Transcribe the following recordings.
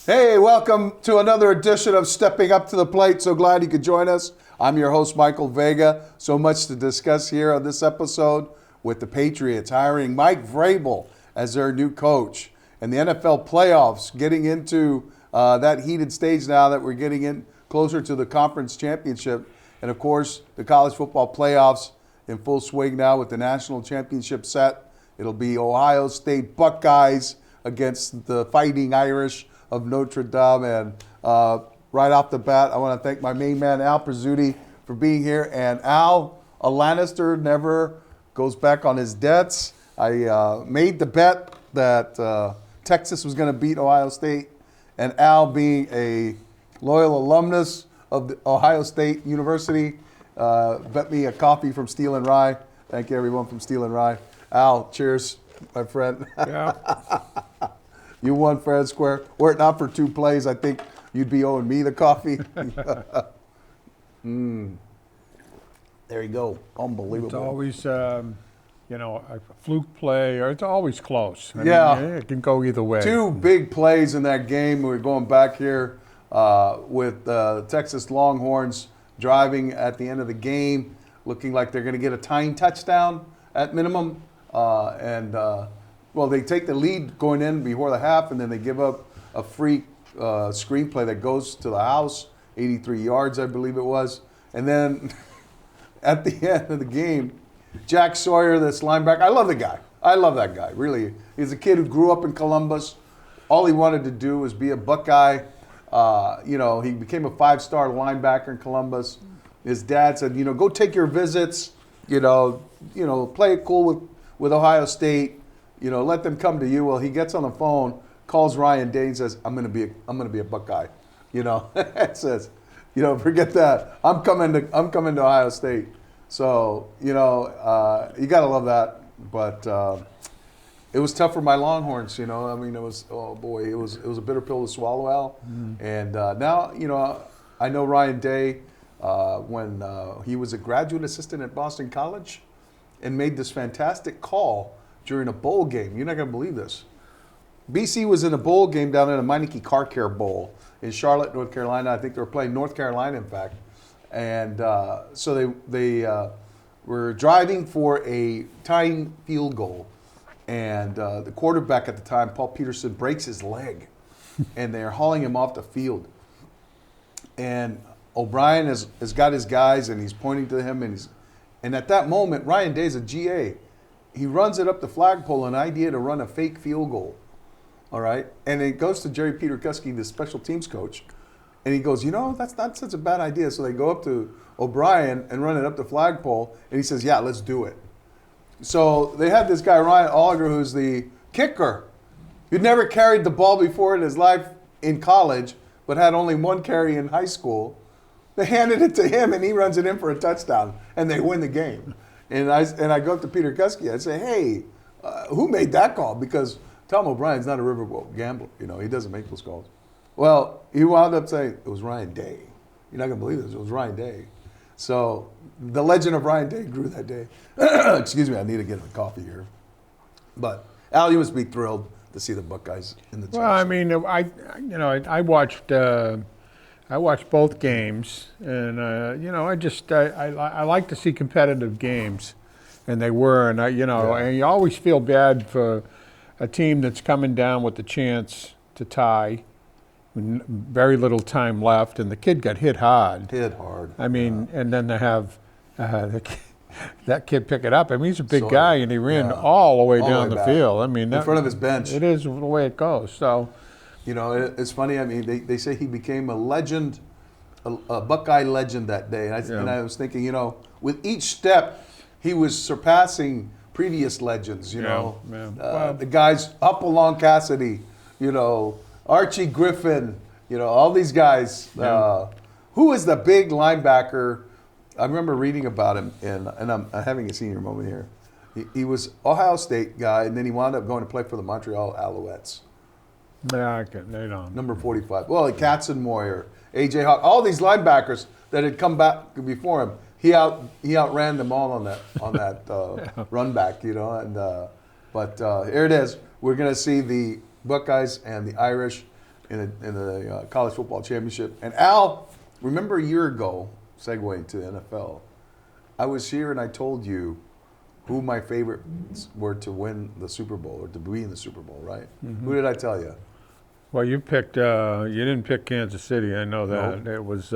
Hey, welcome to another edition of Stepping Up to the Plate. So glad you could join us. I'm your host, Michael Vega. So much to discuss here on this episode with the Patriots hiring Mike Vrabel as their new coach. And the NFL playoffs getting into that heated stage now that we're getting in closer to the conference championship. And of course, the college football playoffs in full swing now with the national championship set. It'll be Ohio State Buckeyes against the Fighting Irish of Notre Dame. And right off the bat, I want to thank my main man, Al Prizzuti, for being here. And Al, a Lannister never goes back on his debts. I made the bet that Texas was going to beat Ohio State. And Al, being a loyal alumnus of the Ohio State University, bet me a coffee from Steel and Rye. Thank you, everyone from Steel and Rye. Al, cheers, my friend. Yeah. You won fair and square. Were it not for two plays, I think you'd be owing me the coffee. There you go. Unbelievable. It's always, a fluke play, or it's always close. I mean, it can go either way. Two big plays in that game. We're going back here with Texas Longhorns driving at the end of the game, looking like they're going to get a tying touchdown at minimum. Well, they take the lead going in before the half, and then they give up a free screenplay that goes to the house, 83 yards, I believe it was. And then at the end of the game, Jack Sawyer, this linebacker, I love the guy. I love that guy, really. He's a kid who grew up in Columbus. All he wanted to do was be a Buckeye. He became a five-star linebacker in Columbus. His dad said, go take your visits, play it cool with Ohio State. Let them come to you. Well, he gets on the phone, calls Ryan Day, and says, "I'm gonna be a Buckeye." It says, forget that. I'm coming to Ohio State. So you gotta love that. But it was tough for my Longhorns. It was it was a bitter pill to swallow, Al. Mm-hmm. And now I know Ryan Day when he was a graduate assistant at Boston College, and made this fantastic call during a bowl game. You're not going to believe this. BC was in a bowl game down in the Meineke Car Care Bowl in Charlotte, North Carolina. I think they were playing North Carolina, in fact. And so they were driving for a tying field goal. And the quarterback at the time, Paul Peterson, breaks his leg. And they're hauling him off the field. And O'Brien has got his guys, and he's pointing to him. And at that moment, Ryan Day's a GA. He runs it up the flagpole, an idea to run a fake field goal, all right? And it goes to Jerry Peter Kuski, the special teams coach, and he goes, that's not such a bad idea. So they go up to O'Brien and run it up the flagpole, and he says, yeah, let's do it. So they had this guy, Ryan Oliger, who's the kicker, who'd never carried the ball before in his life in college, but had only one carry in high school. They handed it to him, and he runs it in for a touchdown, and they win the game. And I go up to Peter Kuski. I say, hey, who made that call? Because Tom O'Brien's not a riverboat gambler. He doesn't make those calls. Well, he wound up saying, it was Ryan Day. You're not going to believe this. It was Ryan Day. So the legend of Ryan Day grew that day. Excuse me, I need to get a coffee here. But Al, you must be thrilled to see the Buckeyes in the championship. Well, I mean, I watched both games, and I like to see competitive games, and they were, and and you always feel bad for a team that's coming down with the chance to tie, very little time left, and the kid got hit hard. I mean, and then to have that kid pick it up. I mean, he's a big guy, and he ran all the way down the field. I mean, in front of his bench. It is the way it goes. So. It's funny. I mean, they say he became a legend a Buckeye legend that day. And Yeah. and I was thinking, you know, with each step, he was surpassing previous legends, you know. yeah. Well, The guys up along Cassidy, you know, Archie Griffin, you know, all these guys. Yeah. Who was the big linebacker? I remember reading about him, and I'm having a senior moment here. He was Ohio State guy, and then he wound up going to play for the Montreal Alouettes. yeah, they don't. Number 45. Well, Katzenmoyer, A.J. Hawk, all these linebackers that had come back before him, he outran them all on that run back, you know. And but here it is. We're going to see the Buckeyes and the Irish in the college football championship. And Al, remember a year ago, segueing to the NFL, I was here and I told you who my favorites were to win the Super Bowl or to be in the Super Bowl, right? Mm-hmm. Who did I tell you? Well, you picked. You didn't pick Kansas City. I know that. No. It was.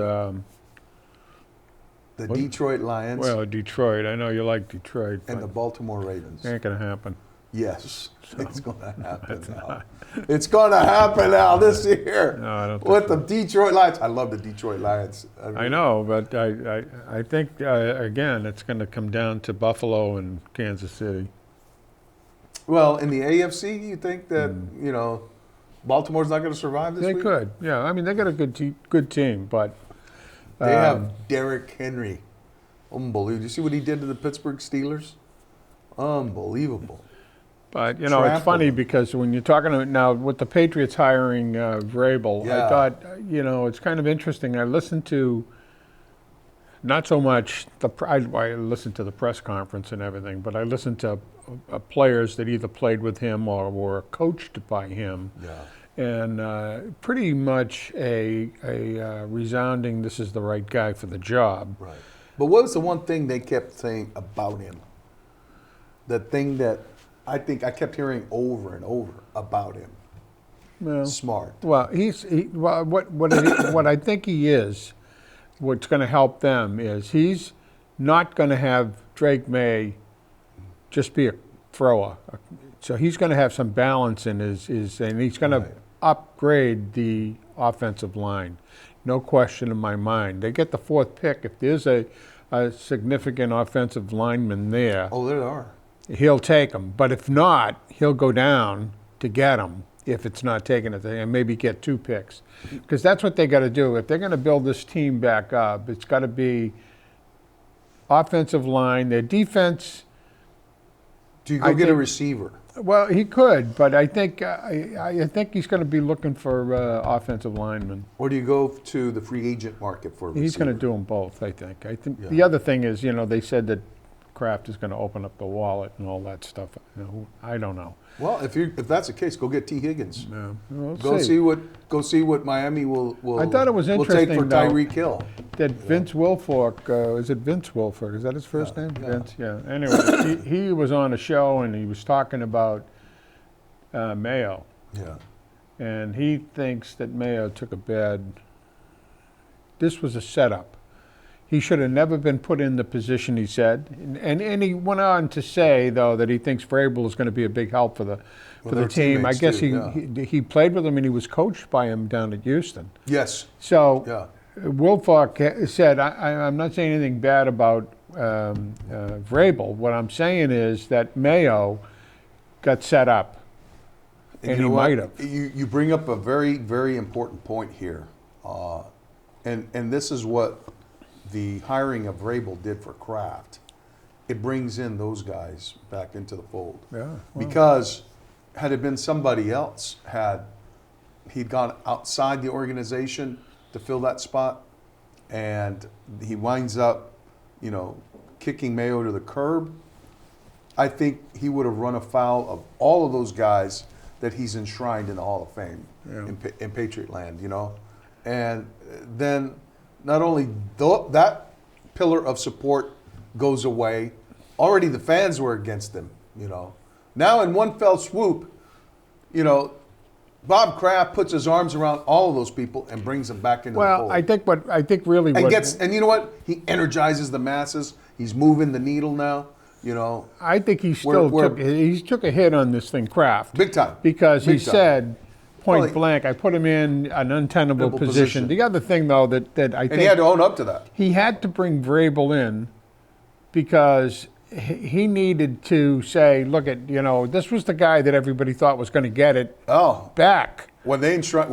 The Detroit Lions Well, Detroit. I know you like Detroit. and the But Baltimore Ravens. ain't gonna happen. Yes, it's going to happen now. It's going to happen now this year. No, I don't With think the Detroit Lions. I love the Detroit Lions. I know, but I think again it's going to come down to Buffalo and Kansas City. Well, in the AFC, you think that, you know, Baltimore's not going to survive this They week? could, yeah. I mean, they got a good team, but They have Derrick Henry. Unbelievable. You see what he did to the Pittsburgh Steelers? Unbelievable. But, you know, it's funny because when you're talking about now with the Patriots hiring Vrabel, Yeah. I thought, you know, it's kind of interesting. I listened to not so much I listened to the press conference and everything, but I listened to players that either played with him or were coached by him. Yeah. And pretty much a resounding, this is the right guy for the job. Right. But what was the one thing they kept saying about him? The thing that I think I kept hearing over and over about him. Well, Smart. Well, what I think he is, what's going to help them is he's not going to have Drake May just be a thrower. So he's going to have some balance in his and he's going to upgrade the offensive line. No question in my mind. They get the 4th pick. If there's a significant offensive lineman there, Oh, there are. he'll take him. But if not, he'll go down to get him if it's not taken at the and maybe get 2 picks. Because that's what they got to do. If they're going to build this team back up, it's got to be offensive line. Their defense, Do you go I get a think- receiver? well, he could, but I think I think he's going to be looking for offensive linemen. Or do you go to the free agent market for a receiver? He's going to do them both, I think. Yeah. The other thing is, you know, they said that Kraft is going to open up the wallet and all that stuff. You know, I don't know. Well, if that's the case, go get T. Higgins. Yeah. We'll Go see what Miami will I thought it was will take for interesting, though, Tyreek Hill. that Vince Wilfork, is it Vince Wilfork? Is that his first name? yeah. Vince, yeah. Anyway, he was on a show and he was talking about Mayo. Yeah. And he thinks that Mayo took a bad, this was a setup. He should have never been put in the position, he said. And he went on to say, though, that he thinks Vrabel is going to be a big help for the they're team. I teammates guess too, he played with him and he was coached by him down at Houston. Yes. So Yeah. Wilfork said, I'm not saying anything bad about Vrabel. What I'm saying is that Mayo got set up. And you he know what? might have. You bring up a very, very important point here. And this is what the hiring of Vrabel did for Kraft. It brings in those guys back into the fold. Yeah. Because had it been somebody else, he'd gone outside the organization to fill that spot, and he winds up, you know, kicking Mayo to the curb, I think he would have run afoul of all of those guys that he's enshrined in the Hall of Fame in Patriot Land, you know. And then not only that pillar of support goes away, already the fans were against him, you know. Now in one fell swoop, you know, Bob Kraft puts his arms around all of those people and brings them back into the fold. Well, I think really And you know what? He energizes the masses. He's moving the needle now, you know. I think he still took a hit on this thing, Kraft. Big time. Because he Big time. said point Well, blank. I put him in an untenable Untenable position. position. The other thing, though, that I And think he had to own up to that. he had to bring Vrabel in because he needed to say, look at, this was the guy that everybody thought was going to get it Oh, back. when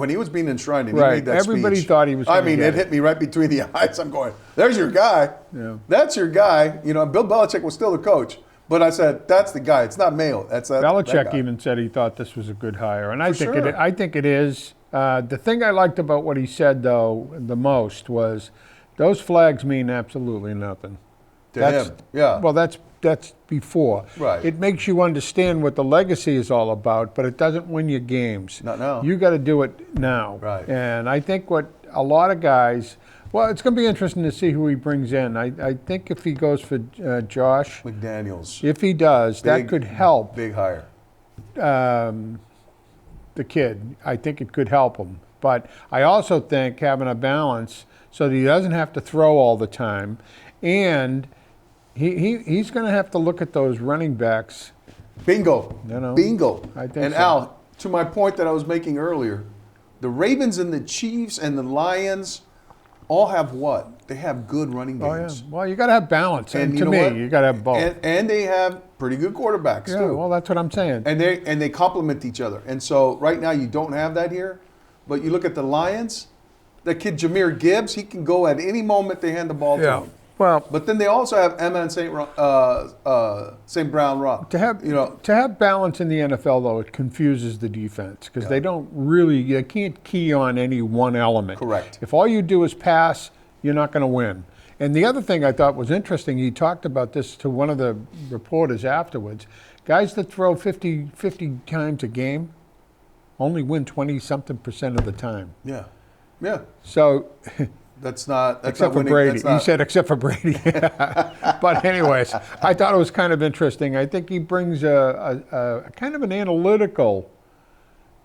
he was being enshrined and he Right. made that Everybody speech, thought he was I gonna mean, get it hit me right between the eyes. I'm going, there's your guy. Yeah. That's your guy. You know, Bill Belichick was still the coach. But I said, that's the guy. It's not Mayo. That's that Belichick guy. even said he thought this was a good hire, and I think sure. I think it is. The thing I liked about what he said, though, the most was those flags mean absolutely nothing. To him, yeah. Well, that's before. Right. It makes you understand what the legacy is all about, but it doesn't win you games. Not now. You got to do it now. Right. And I think what a lot of guys. Well, it's going to be interesting to see who he brings in. I think if he goes for Josh, McDaniels. if he does, that Big- could help Big hire. the kid. I think it could help him. But I also think having a balance so that he doesn't have to throw all the time, and he's going to have to look at those running backs. Bingo. Bingo. I think and so. Al, to my point that I was making earlier, the Ravens and the Chiefs and the Lions all have what? They have good running Oh yeah. games. Well, you got to have balance. And you to know me, what? you got to have both. And they have pretty good quarterbacks yeah. too. Well, that's what I'm saying. And they complement each other. And so right now you don't have that here. But you look at the Lions, that kid Jahmyr Gibbs, he can go at any moment they hand the ball to Yeah. him. Well, But then they also have Emma and St. Brown Rock. to have balance in the NFL, though, it confuses the defense because they don't really. You can't key on any one element. Correct. If all you do is pass, you're not going to win. And the other thing I thought was interesting, he talked about this to one of the reporters afterwards. Guys that throw 50 times a game only win 20-something% of the time. Yeah. Yeah. So, That's not except for winning. Brady. That's not, He said except for Brady. But anyways, I thought it was kind of interesting. I think he brings a kind of an analytical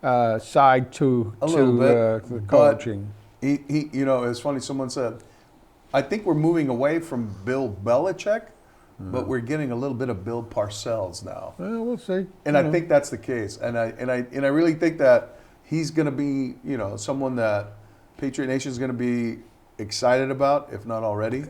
side to A little bit, the but coaching. he it's funny. Someone said, I think we're moving away from Bill Belichick, but we're getting a little bit of Bill Parcells now. Well, we'll see. And I think that's the case. And I really think that he's going to be, someone that Patriot Nation is going to be excited about, if not already.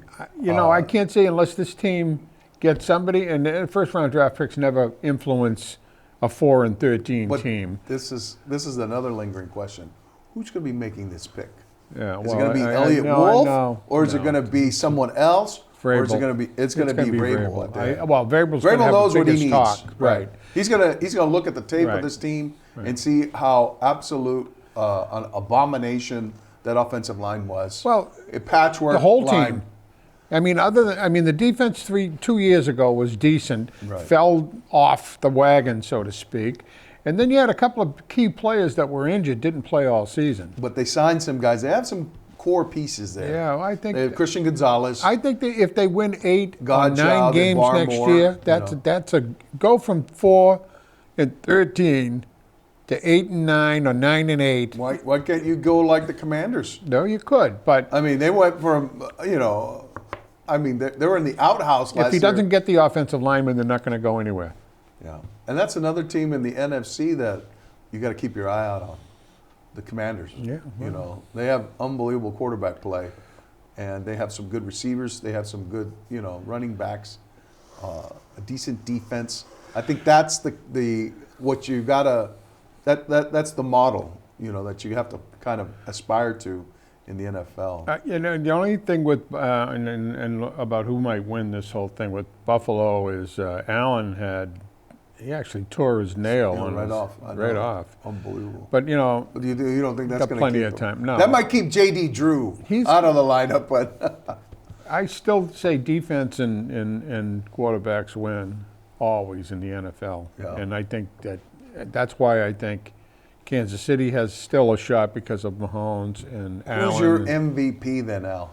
I can't say unless this team gets somebody, and the first-round draft picks never influence a 4-13 But team. this is another lingering question. Who's going to be making this pick? Yeah, Is it going to be Elliott Wolf, or is it going to be someone else, or is it Vrabel. going to be? It's going to be Vrabel. Vrabel's going to Vrabel have knows the what he biggest needs. talk. Right. He's gonna look at the tape Right. of this team and see how absolute an abomination that offensive line was. Well, a patchwork. The whole line. team. The defense 2 years ago was decent, Right. fell off the wagon, so to speak. And then you had a couple of key players that were injured, didn't play all season. But they signed some guys. They have some core pieces there. Yeah, I think They have Christian Gonzalez. I think that if they win 8 or Godchild 9 and games next Barmore, year, that's a go from 4-13 to 8-9 or 9-8. Why can't you go like the Commanders? No, you could, but I mean, they went from they were in the outhouse last if he year. doesn't get the offensive lineman, they're not going to go anywhere. Yeah, and that's another team in the NFC that you got to keep your eye out on. The Commanders. Yeah, They have unbelievable quarterback play, and they have some good receivers. They have some good, running backs, a decent defense. I think that's the what you gotta that's the model, that you have to kind of aspire to in the NFL. The only thing with and about who might win this whole thing with Buffalo is Allen he actually tore his nail on right his, off. I right know. off. Unbelievable. But You don't think that's got going to plenty keep of him? time. No. That might keep J.D. Drew out of the lineup, but I still say defense and quarterbacks win always in the NFL. Yeah. And I think that's why I think Kansas City has still a shot because of Mahomes and Allen. who's your MVP then, Al?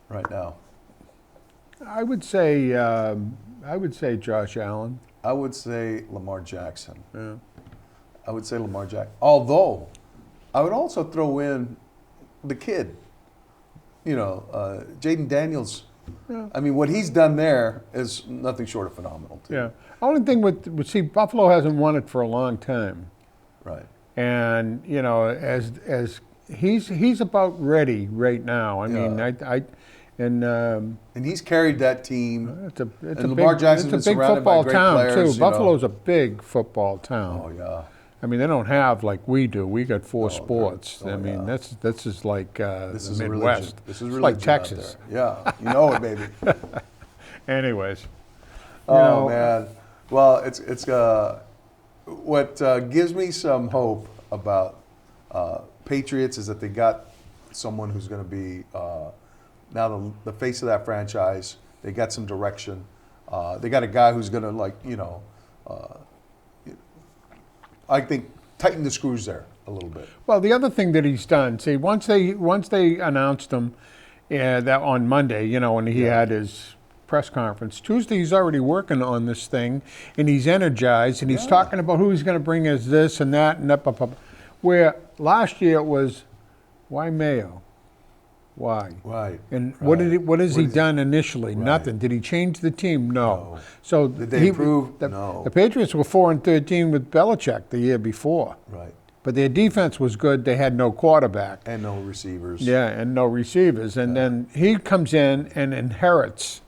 Right now, I would say Josh Allen. I would say Lamar Jackson. Yeah. I would say Lamar Jackson. Although, I would also throw in the kid. Jaden Daniels. Yeah. I mean, what he's done there is nothing short of phenomenal, too. Yeah. Only thing with Buffalo hasn't won it for a long time. Right. and you know, as he's about ready right now. I mean, and he's carried that team. It's a and Lamar Jackson's it's a been big surrounded by football great town players, too. Buffalo's a big football town. Oh yeah. I mean, they don't have like we do. We got four Oh, sports. oh, I mean, yeah. this is like This the is a Midwest. religion. This is it's religion like out Texas. there. Yeah, you know it, baby. Anyways, Oh man. Well, it's what gives me some hope about Patriots is that they got someone who's going to be now the face of that franchise. They got some direction. They got a guy who's going to I think tighten the screws there a little bit. Well, the other thing that he's done, see, once they announced him that on Monday, you know, when he had his press conference, Tuesday he's already working on this thing, and he's energized, and he's talking about who he's going to bring as this and that and that. Where last year it was, why Mayo? Why? Right. And right. what has he done initially? Right. Nothing. Did he change the team? No. No. So Did they improve? No. The Patriots were 4-13 with Belichick the year before. Right. But their defense was good. They had no quarterback. And no receivers. Yeah, and no receivers. And then he comes in and inherits.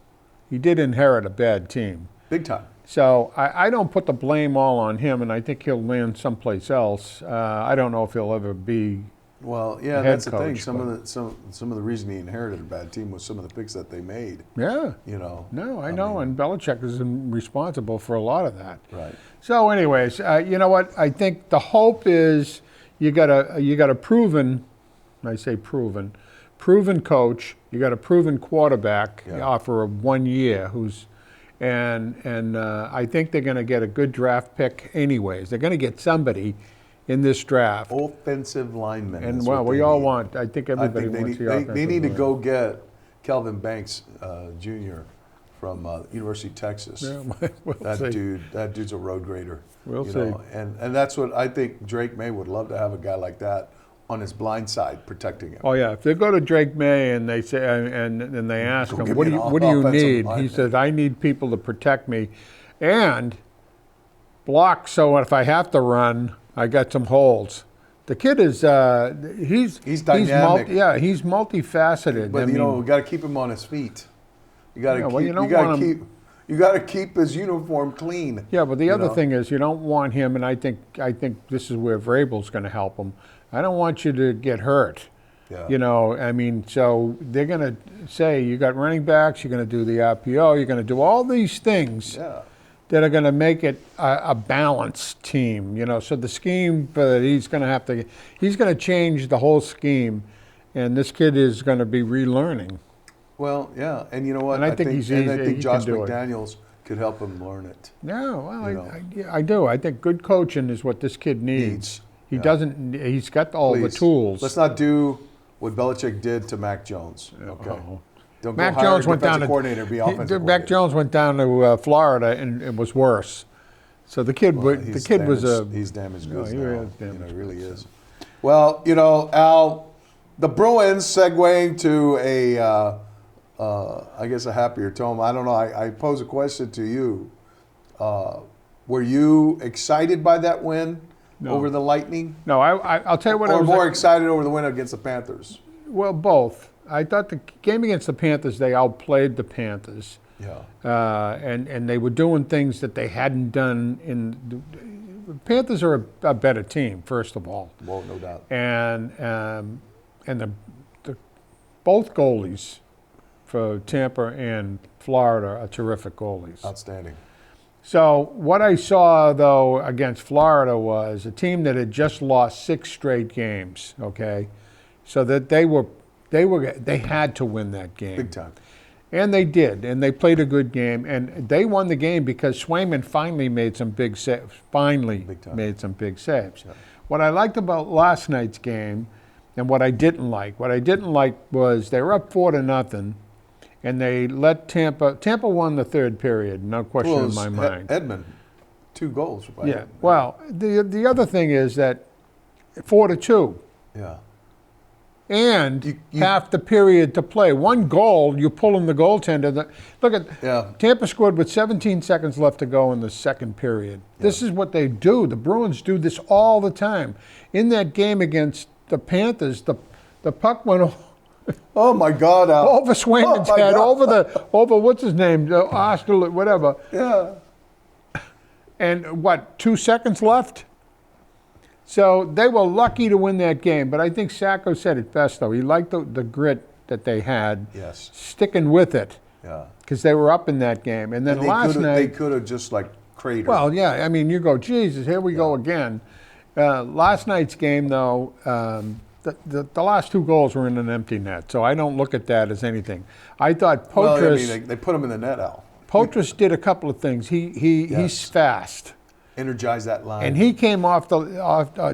He did inherit a bad team. Big time. So I don't put the blame all on him, and I think he'll land someplace else. I don't know if he'll ever be. Well, yeah, head that's the thing. coach, Some of the reason he inherited a bad team was some of the picks that they made. Yeah. You know. No, I know, and Belichick is responsible for a lot of that. Right. So, anyways, you know what? I think the hope is you got a proven, I say proven coach. You got a proven quarterback. Yeah. You offer a 1 year and I think they're going to get a good draft pick anyways. They're going to get somebody in this draft. Offensive linemen. And is well, what we they all need. want. I think everybody wants the offensive they need to line. go get Kelvin Banks Jr. from University of Texas. Yeah, we'll see. That dude's a road grader. We'll you see. know, and that's what I think Drake May would love to have a guy like that on his blind side protecting him. Oh yeah, if they go to Drake May and they say and they ask Go him, give what me do an you offensive need? He lineman." says, I need people to protect me, and block so if I have to run, I got some holes. The kid is he's dynamic. He's multifaceted. But I you know, mean, we got to keep him on his feet. You got to well, keep. you don't You got want to him- keep. You got to keep his uniform clean. yeah, but the you other know? thing is you don't want him, and I think this is where Vrabel's going to help him. I don't want you to get hurt. Yeah. You know, I mean, so they're going to say you got running backs, you're going to do the RPO, you're going to do all these things Yeah. that are going to make it a balanced team. You know, so the scheme that he's going to change the whole scheme, and this kid is going to be relearning. Well, yeah, and you know what? And I think I think he Josh can do it. McDaniels could help him learn it. No, well, You know. I do. I think good coaching is what this kid needs. He Yeah. doesn't. He's got all the Please, tools. Let's not do what Belichick did to Mac Jones. Okay. Uh-oh. Don't Mac go hire Jones a went down defensive to coordinator, be offensive Mac coordinator. Jones went down to Florida and it was worse. So the kid, Well, the kid was a. he's damaged goods he now. is You know, damaged he really goods. is. Well, you know, Al, the Bruins segueing to I guess a happier tone. I don't know. I pose a question to you. Were you excited by that win over the Lightning? No, I'll tell you what. I Or was more excited over the win against the Panthers? Well, both. I thought the game against the Panthers, they outplayed the Panthers. Yeah. And they were doing things that they hadn't done the Panthers are a better team, first of all. Well, no doubt. And the both goalies for Tampa and Florida are terrific goalies. Outstanding. So what I saw though against Florida was a team that had just lost 6 straight games. Okay, so that they had to win that game. Big time. And they did, and they played a good game, and they won the game because Swayman finally made some big saves. Big time. Made some big saves. Yeah. What I liked about last night's game, and what I didn't like was they were up 4-0, and they let Tampa won the third period, no question Well, it in was my mind. Edmund, 2 goals. By Yeah. Edmund. Well, the other thing is that 4-2. Yeah. and half the period to play. One goal, you pull in the goaltender. Look at Tampa scored with 17 seconds left to go in the second period. Yeah. This is what they do. The Bruins do this all the time. In that game against the Panthers, the puck went oh my God! Over Swayman's head, over what's his name, Arsenal, whatever. Yeah. And what, 2 seconds left? So they were lucky to win that game. But I think Sacco said it best, though. He liked the grit that they had, sticking with it, because they were up in that game. And then last night, they could have just like cratered. Well, yeah. I mean, you go, Jesus, here we go again. Last night's game, though. The last 2 goals were in an empty net, so I don't look at that as anything. I thought Poitras. Well, I mean, they put him in the net, Al. Poitras did a couple of things. He's fast. Energize that line. And he came off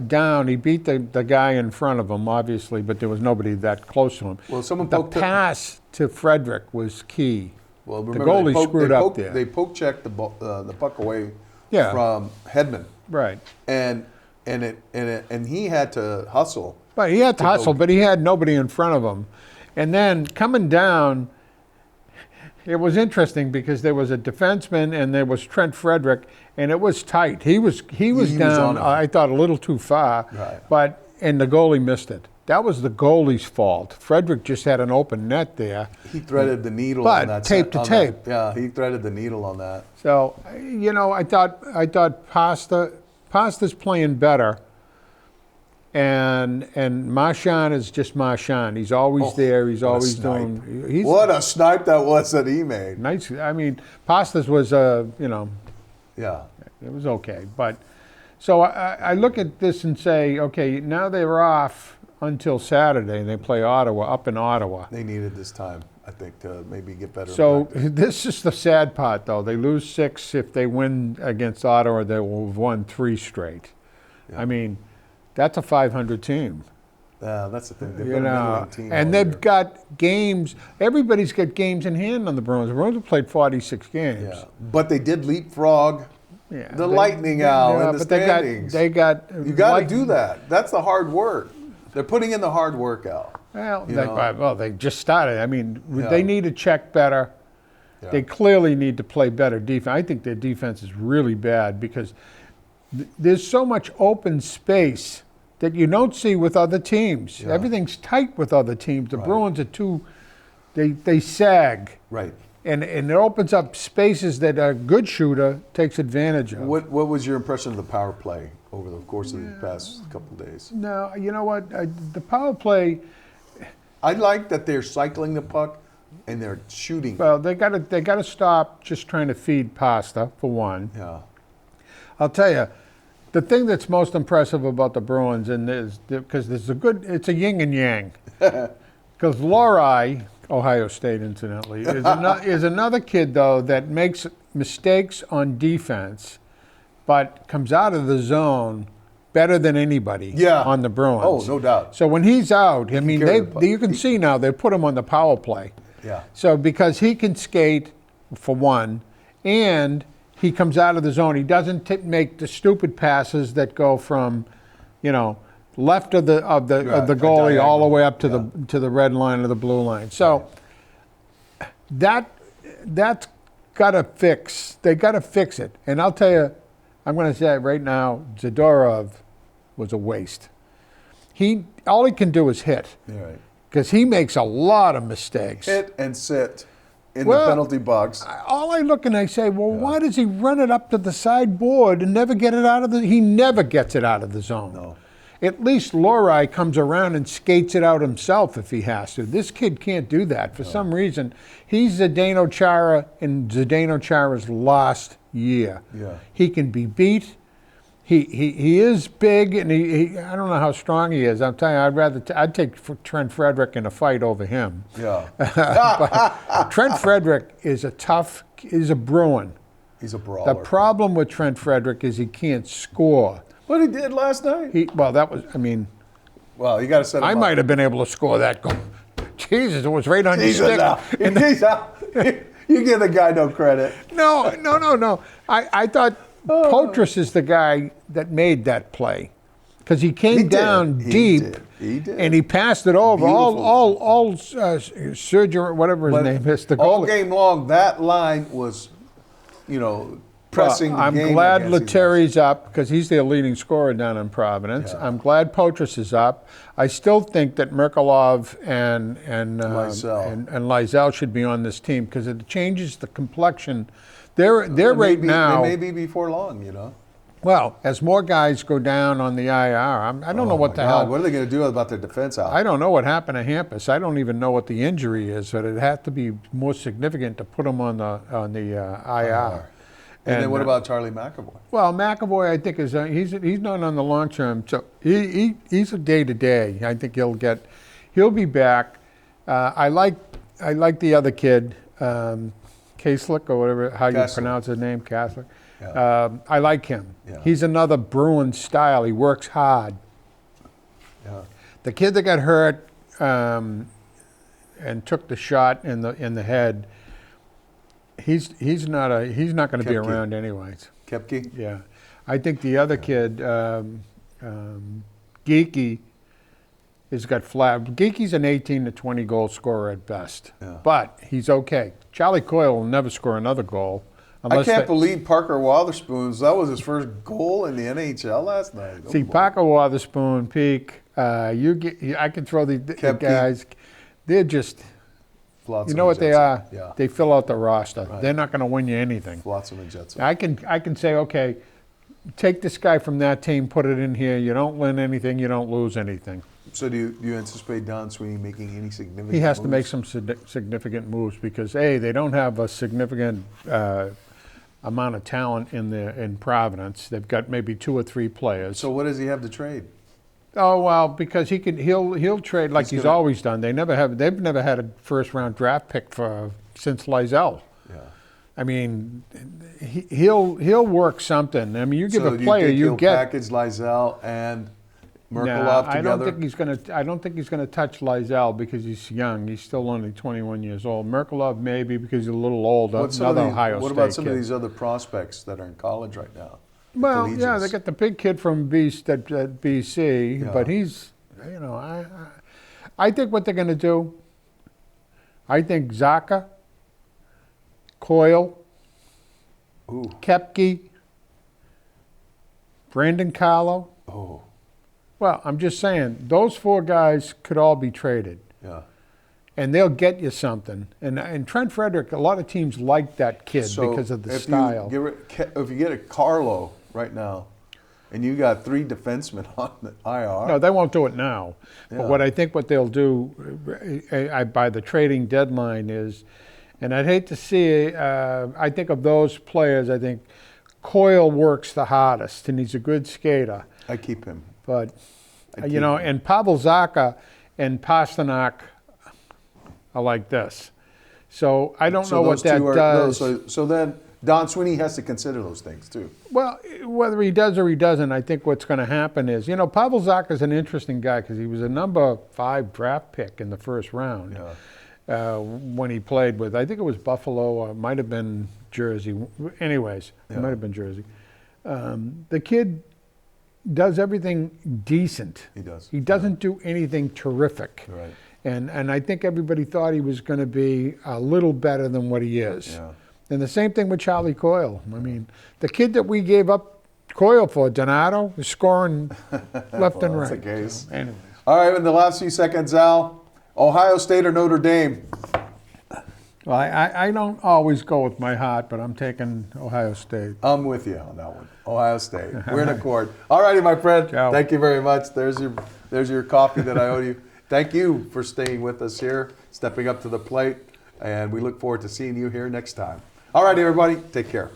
down. He beat the guy in front of him, obviously, but there was nobody that close to him. Well, the pass to Frederick was key. Well, remember, the goalie screwed up there. They poke checked the puck away from Hedman. Right. And he had to hustle. But he had to hustle, but he had nobody in front of him. And then coming down, it was interesting because there was a defenseman and there was Trent Frederick, and it was tight. He was down, I thought, a little too far, and the goalie missed it. That was the goalie's fault. Frederick just had an open net there. He threaded the needle on that. Tape to tape. Yeah, he threaded the needle on that. So, I thought Pasta's playing better. And Marchand is just Marchand. He's always there. He's always doing. What a snipe that was that he made. Nice. I mean, Pastas was, Yeah. It was okay. But so I look at this and say, okay, now they're off until Saturday, and they play Ottawa up in Ottawa. They needed this time, I think, to maybe get better. So this is the sad part, though. They lose 6. If they win against Ottawa, they will have won 3 straight. Yeah. I mean, that's a 500 team. Yeah, that's the thing. They've been a middling team. And they've got games. Everybody's got games in hand on the Bruins. The Bruins have played 46 games. Yeah, but they did leapfrog the Lightning out in the standings. They got. You got to do that. That's the hard work. They're putting in the hard work out. Well, they just started. I mean, they need to check better. Yeah. They clearly need to play better defense. I think their defense is really bad because there's so much open space that you don't see with other teams. Yeah. Everything's tight with other teams. The Bruins are they sag. Right. And it opens up spaces that a good shooter takes advantage of. What was your impression of the power play over the course of the past couple of days? No, you know what? The power play. I like that they're cycling the puck and they're shooting. Well, they got to stop just trying to feed Pasta for one. Yeah. I'll tell you, the thing that's most impressive about the Bruins, and because it's a yin and yang. Because Lori, Ohio State, incidentally, is another kid though that makes mistakes on defense, but comes out of the zone better than anybody on the Bruins. Oh, no doubt. So when he's out, I mean, you can see now they put him on the power play. Yeah. So because he can skate, for one, and he comes out of the zone. He doesn't make the stupid passes that go from, left of the goalie all the way up to the red line or the blue line. So that's got to fix. They got to fix it. And I'll tell you, I'm going to say it right now, Zadorov was a waste. All he can do is hit. Right. Because he makes a lot of mistakes. Hit and sit in the penalty box. All I look and I say, why does he run it up to the sideboard and never get it out of he never gets it out of the zone. No. At least Lori comes around and skates it out himself if he has to. This kid can't do that. For some reason, he's Zdeno Chara in Zdeno Chara's last year. Yeah. He can be beat. He is big, and I don't know how strong he is. I'm telling you, I'd take Trent Frederick in a fight over him. Yeah. But Trent Frederick is a Bruin. He's a brawler. The problem with Trent Frederick is he can't score. What he did last night? Well, you got to set him I up. might have been able to score that goal. Jesus, it was right on your stick. He's out. You give the guy no credit. No. I thought Poitras is the guy that made that play because he came down deep He did. And he passed it over. Beautiful. All Sergio, whatever his name is, the all goalie. game long, that line was, pressing the I'm game. glad against these guys. Lettieri's up because he's their leading scorer down in Providence. Yeah. I'm glad Poitras is up. I still think that Merkelov and Lysell should be on this team because it changes the complexion. They're right now. They may be before long. Well, as more guys go down on the IR, I don't know what the hell. What are they going to do about their defense out? I don't know what happened to Hampus. I don't even know what the injury is, but it had to be more significant to put him on the IR. And then what about Charlie McAvoy? Well, McAvoy, I think he's not on the long term. So he's a day to day. I think he'll be back. I like the other kid, Kaslik or whatever how you pronounce his name, Kaslik. Yeah. I like him. Yeah. He's another Bruin style. He works hard. Yeah. The kid that got hurt and took the shot in the head. He's not going to be around anyways. Kepke? Yeah. I think the other kid, Geeky, has got flat. Geeky's an 18 to 20 goal scorer at best. Yeah. But he's okay. Charlie Coyle will never score another goal. I can't believe Parker Wotherspoon's, that was his first goal in the NHL last night. See, Parker Wotherspoon, Peak, I can throw the guys. They're just... You know what they are? Yeah. They fill out the roster. Right. They're not going to win you anything. Flotsam and Jetsam. I can say, okay, take this guy from that team, put it in here. You don't win anything. You don't lose anything. So do you anticipate Don Sweeney making any significant moves? He has to make some significant moves because, A, they don't have a significant amount of talent in Providence. They've got maybe 2 or 3 players. So what does he have to trade? Oh well, because he'll trade like he's always done. They've never had a first round draft pick since Lysell. Yeah. I mean, he'll work something. I mean, you give a player, you get package Lysell and Merkelov together. I don't think he's gonna touch Lysell because he's young. He's still only 21 years old. Merkelov maybe because he's a little older. What about some of these other prospects that are in college right now? Well, yeah, they got the big kid from BC, yeah. But he's, I think what they're going to do, I think Zaka, Coyle, Kepke, Brandon Carlo. Oh. Well, I'm just saying, those 4 guys could all be traded. Yeah. And they'll get you something. And Trent Frederick, a lot of teams like that kid because of the style. If you get a Carlo right now, and you got 3 defensemen on the IR. No, they won't do it now. Yeah. But what they'll do by the trading deadline is, and I'd hate to see, I think of those players, I think Coyle works the hardest, and he's a good skater. I keep him. But, and Pavel Zacha and Pasternak are like this. So I don't know what that does. So then Don Sweeney has to consider those things too. Well, whether he does or he doesn't, I think what's going to happen is, Pavel Zacha is an interesting guy because he was a number 5 draft pick in the first round when he played with, I think it was Buffalo or it might have been Jersey. Anyways, it might have been Jersey. The kid does everything decent. He does. He doesn't do anything terrific. Right. And I think everybody thought he was going to be a little better than what he is. Yeah. And the same thing with Charlie Coyle. I mean, the kid that we gave up Coyle for, Donato, is scoring left and right. That's the case. So, anyways. All right, in the last few seconds, Al, Ohio State or Notre Dame? Well, I don't always go with my heart, but I'm taking Ohio State. I'm with you on that one. Ohio State. We're in accord. All righty, my friend. Ciao. Thank you very much. There's your coffee that I owe you. Thank you for staying with us here, stepping up to the plate, and we look forward to seeing you here next time. All right, everybody, take care.